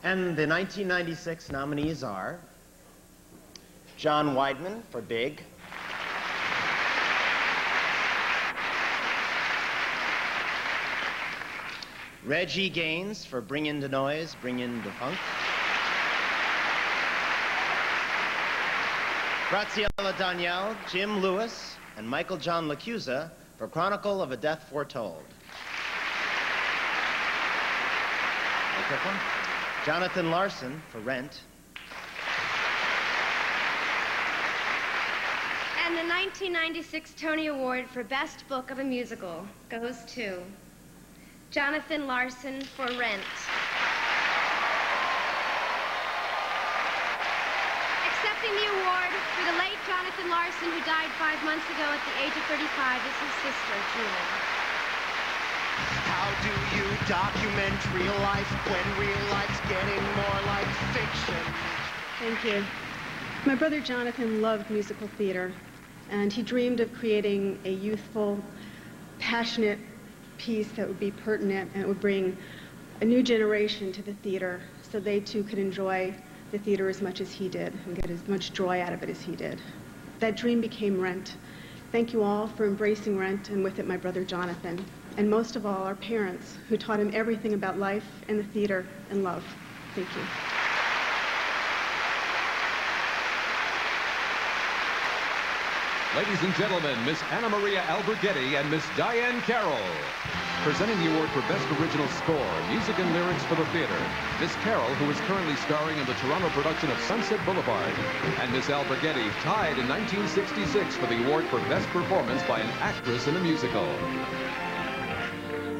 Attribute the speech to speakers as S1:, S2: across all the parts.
S1: And the 1996 nominees are John Weidman for Big, Reggie Gaines for Bring In the Noise, Bring In the Funk, Graciela Danielle, Jim Lewis, and Michael John LaCusa for Chronicle of a Death Foretold. Jonathan Larson for Rent.
S2: And the 1996 Tony Award for Best Book of a Musical goes to Jonathan Larson for Rent. Accepting the award for the late Jonathan Larson, who died 5 months ago at the age of 35, is his sister, Julie.
S3: How do you document real life when real life's getting more like fiction?
S4: Thank you. My brother Jonathan loved musical theater, and he dreamed of creating a youthful, passionate piece that would be pertinent and it would bring a new generation to the theater so they too could enjoy the theater as much as he did and get as much joy out of it as he did. That dream became Rent. Thank you all for embracing Rent, and with it my brother Jonathan. And most of all, our parents, who taught him everything about life and the theater and love. Thank you.
S5: Ladies and gentlemen, Miss Anna Maria Alberghetti and Miss Diane Carroll. Presenting the award for Best Original Score, Music and Lyrics for the Theater, Miss Carroll, who is currently starring in the Toronto production of Sunset Boulevard, and Miss Alberghetti, tied in 1966 for the award for Best Performance by an Actress in a Musical.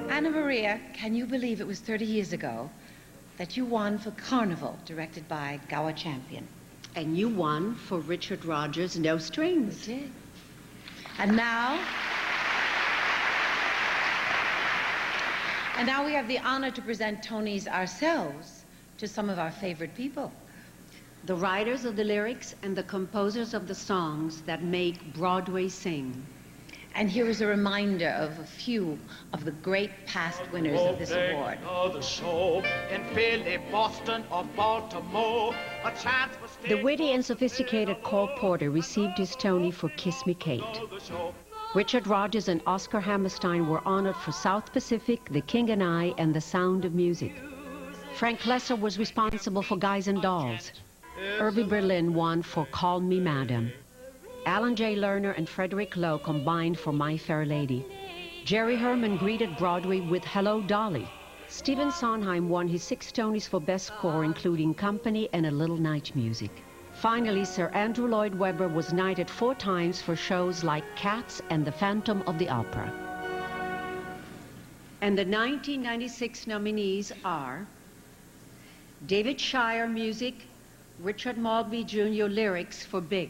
S6: Anna Maria, can you believe it was 30 years ago that you won for Carnival, directed by Gower Champion?
S7: And you won for Richard Rodgers' No Strings.
S6: We did. And now we have the honor to present Tonys ourselves to some of our favorite people.
S7: The writers of the lyrics and the composers of the songs that make Broadway sing.
S6: And here is a reminder of a few of the great past winners of this award.
S3: The show in Philly, Boston, or Baltimore. A chance for
S8: The witty and sophisticated Cole Porter received his Tony for Kiss Me Kate. Richard Rodgers and Oscar Hammerstein were honored for South Pacific, The King and I, and The Sound of Music. Frank Lesser was responsible for Guys and Dolls. Irving Berlin won for Call Me Madam. Alan J. Lerner and Frederick Lowe combined for My Fair Lady. Jerry Herman greeted Broadway with Hello, Dolly. Stephen Sondheim won his 6 Tonys for Best Score, including Company and A Little Night Music. Finally, Sir Andrew Lloyd Webber was knighted 4 times for shows like Cats and The Phantom of the Opera.
S7: And the 1996 nominees are David Shire, Music, Richard Maltby Jr., Lyrics for Big.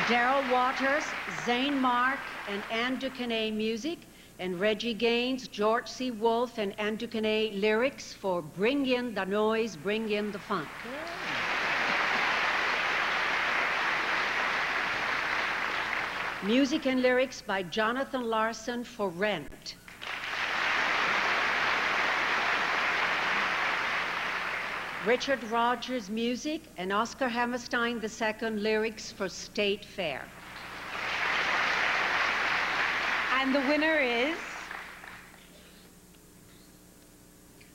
S7: Darrell Waters, Zane Mark, and Anne Duquesne, Music, and Reggie Gaines, George C. Wolfe, and Anne Duquesne, Lyrics for Bring In the Noise, Bring In the Funk. Music and lyrics by Jonathan Larson for Rent. Richard Rodgers, Music, and Oscar Hammerstein II, Lyrics for State Fair.
S6: And the winner is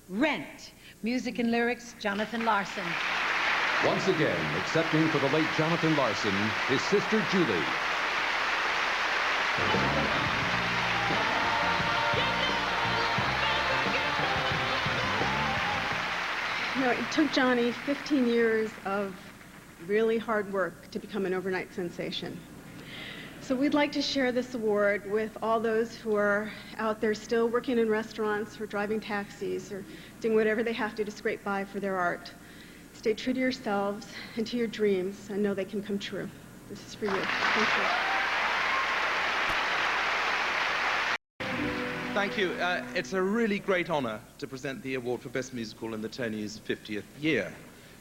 S6: Rent, Music and Lyrics, Jonathan Larson.
S5: Once again, accepting for the late Jonathan Larson, his sister Julie.
S4: You know, it took Johnny 15 years of really hard work to become an overnight sensation. So we'd like to share this award with all those who are out there still working in restaurants or driving taxis or doing whatever they have to scrape by for their art. Stay true to yourselves and to your dreams and know they can come true. This is for you. Thank you.
S9: Thank you. It's a really great honor to present the award for Best Musical in the Tonys' 50th year.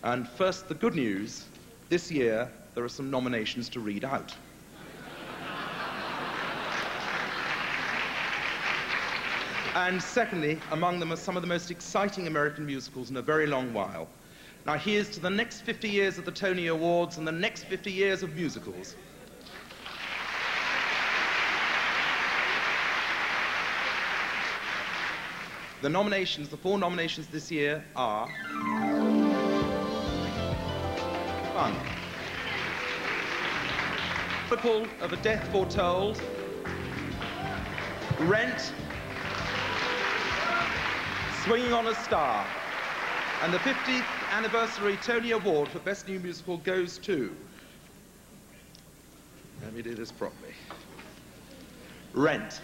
S9: And first, the good news. This year, there are some nominations to read out. And secondly, among them are some of the most exciting American musicals in a very long while. Now here's to the next 50 years of the Tony Awards and the next 50 years of musicals. The nominations, the 4 nominations this year are... Fun. Chronicle of a Death Foretold, Rent, Swinging on a Star, and the 50th anniversary Tony Award for Best New Musical goes to... Let me do this properly. Rent.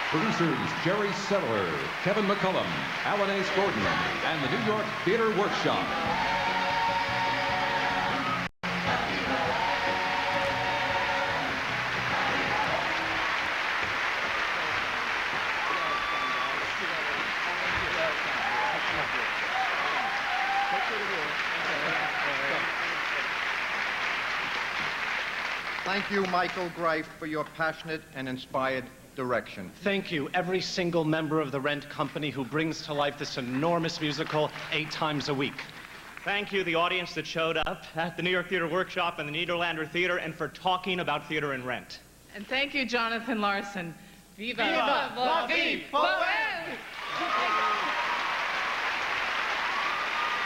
S5: Producers Jerry Settler, Kevin McCullum, Alan Ace Gordon, and the New York Theater Workshop.
S10: Thank you, Michael Greif, for your passionate and inspired direction.
S11: Thank you, every single member of the Rent Company who brings to life this enormous musical 8 times a week.
S12: Thank you, the audience that showed up at the New York Theater Workshop and the Nederlander Theater, and for talking about theater and Rent.
S13: And thank you, Jonathan Larson. Viva,
S3: Viva la vie poète!